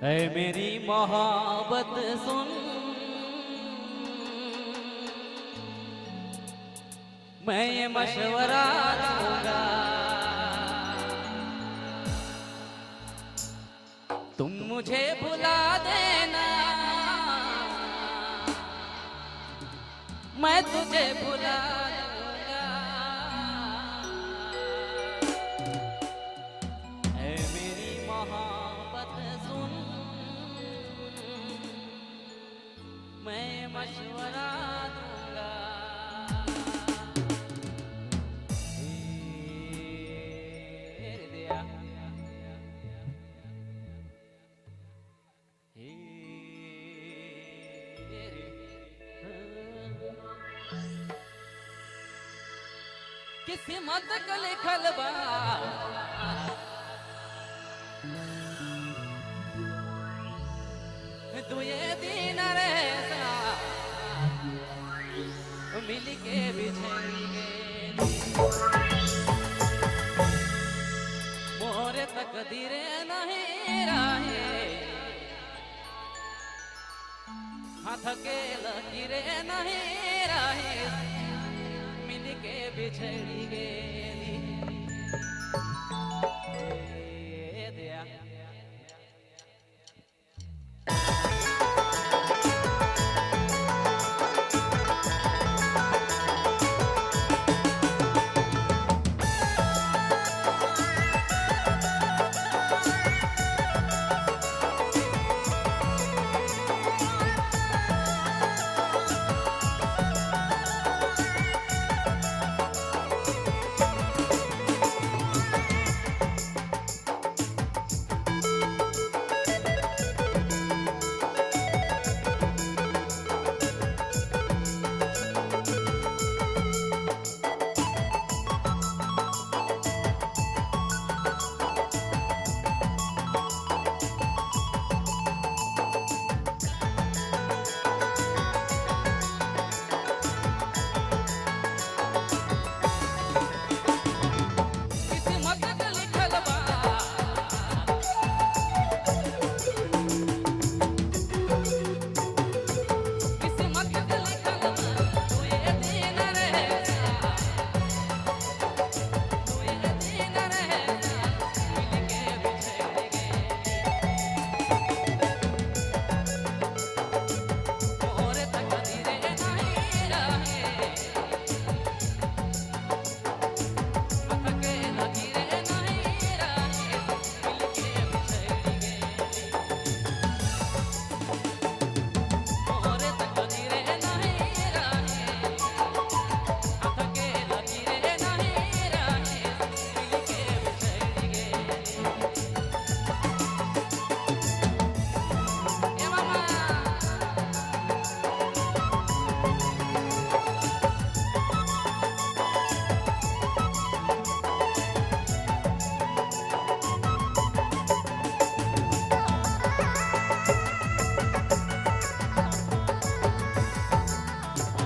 ऐ मेरी मोहब्बत सुन, मैं ये मशवरा दूंगा, तुम मुझे भुला देना, मैं तुझे भुला दूंगा। ऐ मेरी मोहब्बत सुन, मैं मशवरा दूंगा। हे दिया, किस्मत का लिखल बा, दुए दिन रहता मिल के बिछड़ेंगे, मोरे तकदीरे नहीं राहे, हाथ के लकीरे नहीं राहे, मिल के बिछड़ी गेली। दिया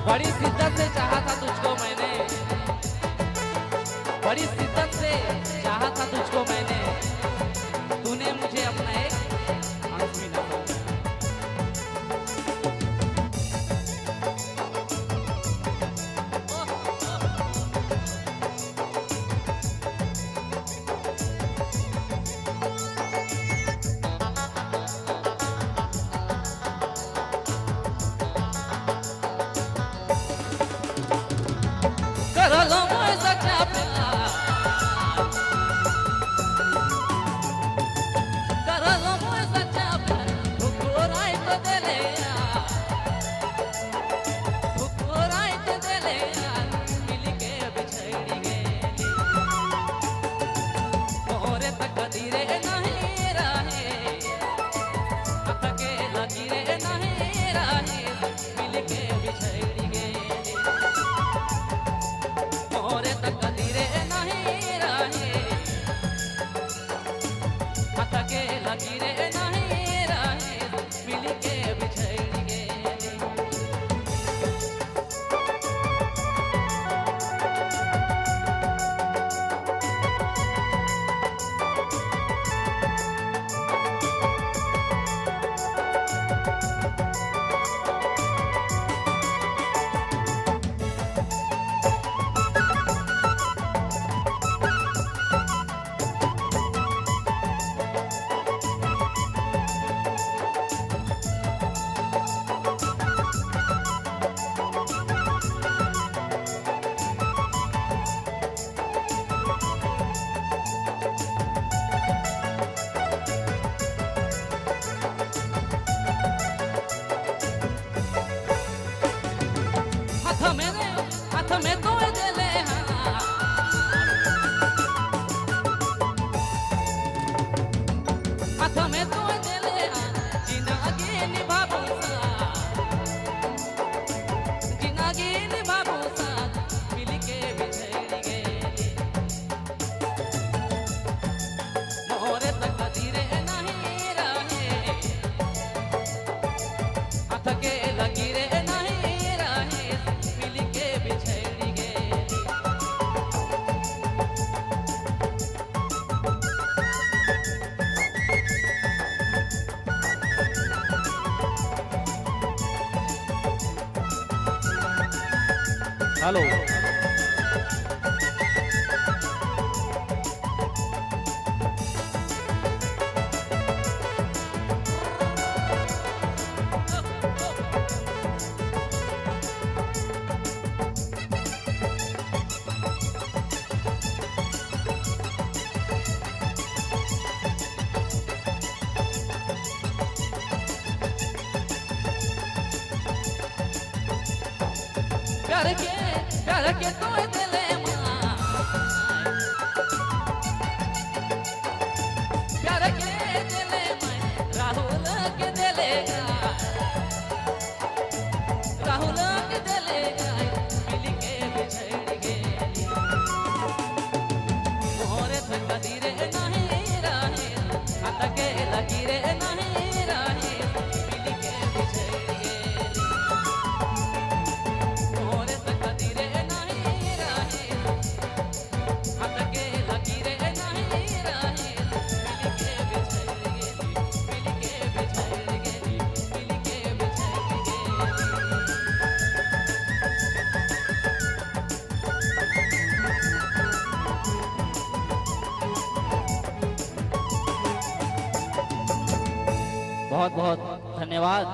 बड़ी शिद्दत से चाहा था तुझको मैंने, बड़ी शिद्दत से चाहा था तुझको मैंने, तूने मुझे अपना एक अंश भी ना करलो मोय सच्चा प्यार, करलो मोय सच्चा प्यार, ठुकराई तो देले यार, ठुकराई तो देले यार, मिल के बिछड़ी गेली, मोरे तकदीरे नहीं राहे, हाथ के लकीरे नहीं राहे, मिल के बिछड़ी गेली, मोरे हाथ में तो देले हाथ हाथ में तो देले हाथ जिंदगी निभाबू जिंदगी निभाबू साथ मिल के बिछड़ गेली मोरे तक धीरे नहीं रहे हाथ के लगी रे नहीं रहे मिल के बिछड़ गेली हेलो प्यार के तो दिले मां प्यार के दिले मां राहुल के दिले राहुल के दिले मिल के बिछड़ गेली मोरे तक धीरे नहीं रहे हाथ के लगी रे नहीं रहे मिल के बिछड़ गेली मोरे तक धीरे नहीं रहे हाथ के लगी रे नहीं रहे मिल के बिछड़ गेली मिल के बिछड़ गेली मिल के बिछड़ गेली बहुत बहुत धन्यवाद।